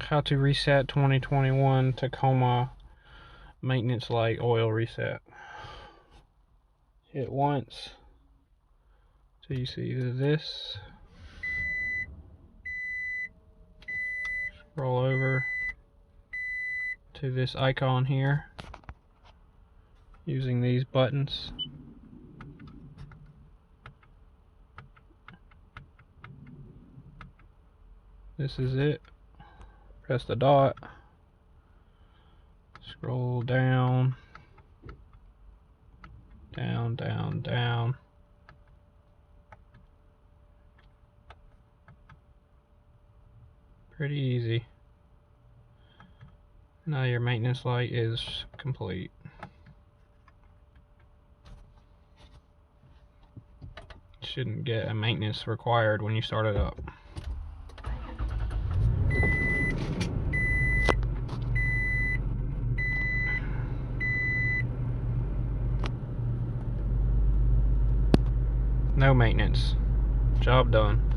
How to reset 2021 Tacoma maintenance light oil reset. Hit once so you see this. Scroll over to this icon here using these buttons. This is it. Press the dot. Scroll down. Down, down, down. Pretty easy. Now your maintenance light is complete. Shouldn't get a maintenance required when you start it up. No maintenance. Job done.